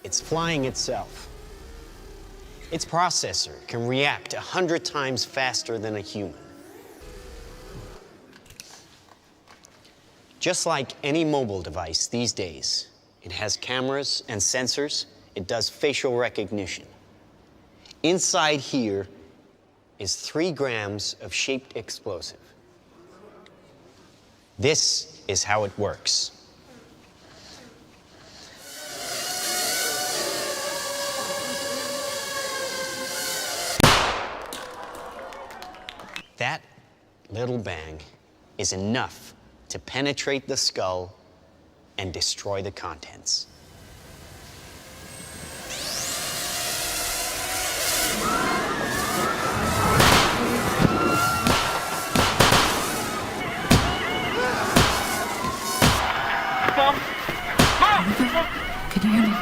It's flying itself. Its processor can react 100 times faster than a human. Just like any mobile device these days, it has cameras and sensors. It does facial recognition. Inside here is 3 grams of shaped explosive. This is how it works. That little bang is enough to penetrate the skull and destroy the contents. Mom! Mom! Can you hear me?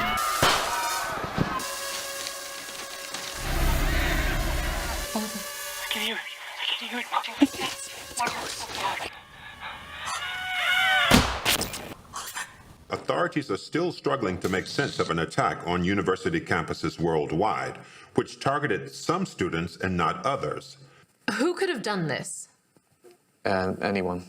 I can hear it. I can hear it, Mom. Authorities are still struggling to make sense of an attack on university campuses worldwide, which targeted some students and not others. Who could have done this? Anyone.